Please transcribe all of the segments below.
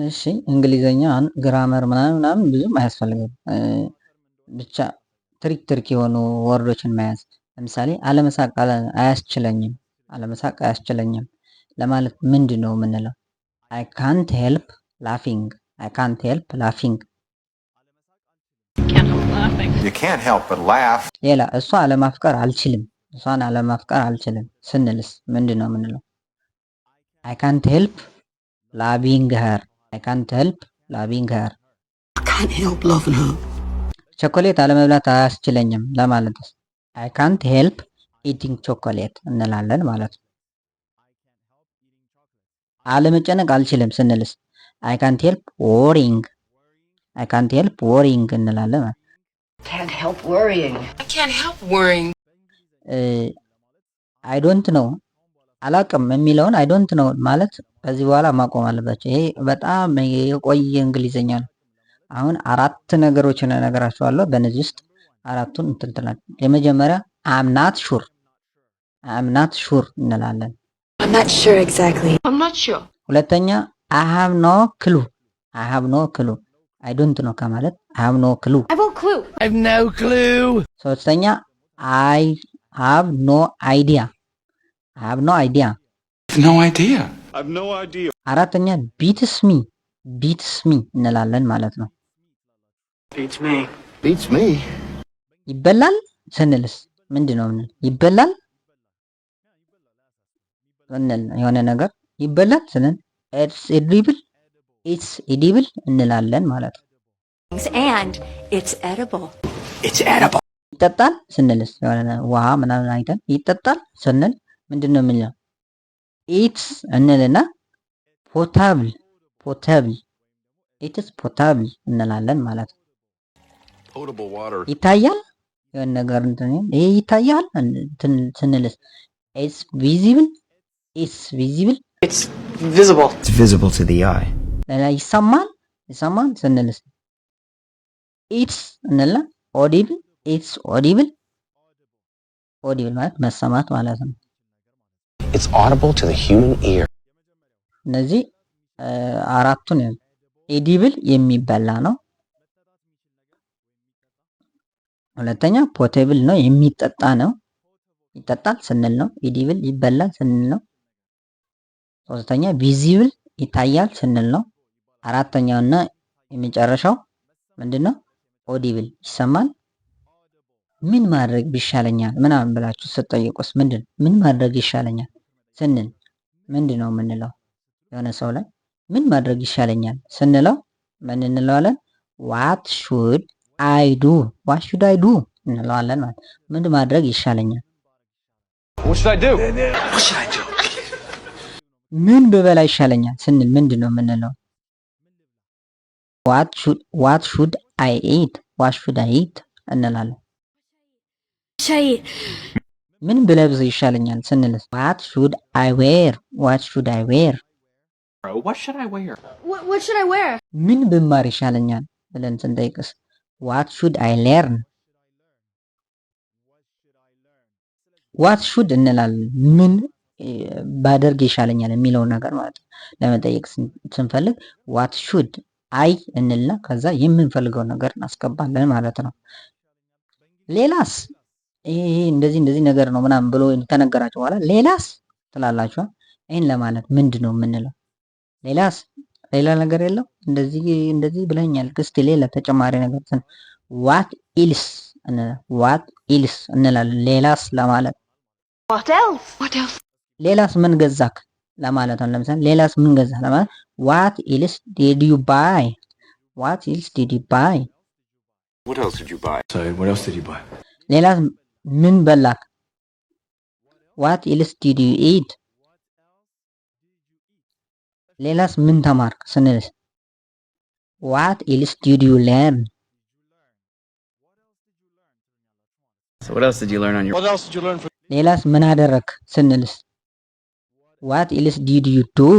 እሺ እንግሊዘኛ ግራመር ምናምን ብዙም አያስፈልግም። ብቻ ትሪክ የሆኑ ወርዶችን መያዝ። ለምሳሌ አለመሳቅ አያስችለኝም አለመሳቅ አያስችለኝም ለማለት ምንድነው የምንለው? አይ ካንት ሄልፕ ላፊንግ አይ ካንት ሄልፕ ላፊንግ። You can't help but laugh. ሌላ እሷን አለማፍቀር አልችልም ስንልስ ምንድነው የምንለው? አይ ካንት ሄልፕ ላቪንግ ሄር I can't help loving her. I can't help loving her. ቸኮሌት አለመብላት አያስችለኝም ለማለትስ I can't help eating chocolate እንላለን ማለት ነው። አለመጨነቅ አልችልም ስንልስ I can't help worrying I can't help worrying እንላለን ማለት ነው። Can't help worrying. I can't help worrying. I don't know አላቅም የሚለውን አይ ዶንት ኖ ማለት ከዚህ በኋላ ማቆም አለባቸው። ይሄ በጣም የቆየ እንግሊዘኛ ነው። አሁን አራት ነገሮችን እነግራችኋለሁ። በእነዚህ ውስጥ አራቱን እንትንትላል። የመጀመሪያ አም ናት ሹር እንላለን። I'm not sure exactly. I'm not sure. ሁለተኛ I have no clue አይ ዶንት ኖ ከማለት I have no clue. I have no clue. ሶስተኛ I have no idea. I have no idea. አራተኛ beats me እንላለን ማለት ነው። Beats me. ይበላል ስንልስ ምንድነው? ይበላል ስንል የሆነ ነገር ይበላል ስንል it's edible እንላለን ማለት ነው። And it's edible. ይጠጣል ስንልስ የሆነ ውሃ ምናምን አይተን ይጠጣል ስንል ምንድነው የምንለው? ኢትስ እንልና ፖታብል ኢትስ ፖታብል እንላለን ማለት ነው። ይታያል የሆነ ነገር እንትን ይሄ ይታያል ስንልስ ኢትስ ቪዚብል it's visible to the eye. ሌላ ይሰማል ስንልስ ኢትስ እንልና ኦዲብል it's audible ማለት መሰማት ማለት ነው። It's audible to the human ear. እነዚህ አራቱን ኤዲብል የሚበላ ነው። ሁለተኛ ፖቴብል ነው የሚጠጣ ነው። ይጠጣል ስንል ነው። ኤዲብል ይበላል ስንል ነው። ሶስተኛ ቪዚብል ይታያል ስንል ነው። አራተኛውና የመጨረሻው ምንድነው? ኦዲብል ይሰማል። ምን ማድረግ ይሻለኛል ምናምን ብላችሁ ስትጠይቁስ ምን ማድረግ ይሻለኛል ስንል ምንድነው የምንለው? የሆነ ሰው ላይ ምን ማድረግ ይሻለኛል ስንለው ምን እንለዋለን? what should I do እንለዋለን ማለት ምን ማድረግ ይሻለኛል? What should I do? ምን ብበላ ይሻለኛል ስንል ምንድነው የምንለው? what should I eat እንላለን። ምን ብለብስ ይሻለኛል ስንልስ what should I wear? What should I wear? ምን ብማር ይሻለኛል ብለን ስንጠይቅስ what should I learn? what should እንላለን ምን ባደርግ ይሻለኛል የሚለው ነገር ማለት ነው። ለመጠየቅ ስንፈልግ what should I እንልና ከዛ የምንፈልገው ነገር እናስገባለን ማለት ነው። ሌላስ ይሄ እንደዚህ ነገር ነው ምናምን ብሎ ተነገራችሁ በኋላ ሌላስ ትላላችሁ። ይሄን ለማለት ምንድነው የምንለው? ሌላ ነገር የለው እንደዚህ ብለኛል እስቲ ሌላ ተጨማሪ ነገር what else እንላለን። ሌላስ ለማለት What else? ሌላስ ምን ገዛክ ለማለት ነው። ለምሳሌ ሌላስ ምን ገዛህ ለማለት what else did you buy? What else did you buy? Sorry, what else did you buy? ሌላስ ምን በላክ? what else did you eat? ሌላስ ምን ተማርክ ስንልስ what else did you learn? So what else did you learn on your ሌላስ ምን አደረክ ስንልስ what else did you do?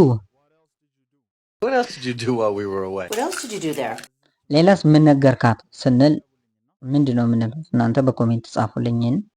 What else did you do while we were away? What else did you do there? ሌላስ ምን ነገርካት ስንል ምንድነው የምንለው? እናንተ በኮሜንት ጻፉልኝ።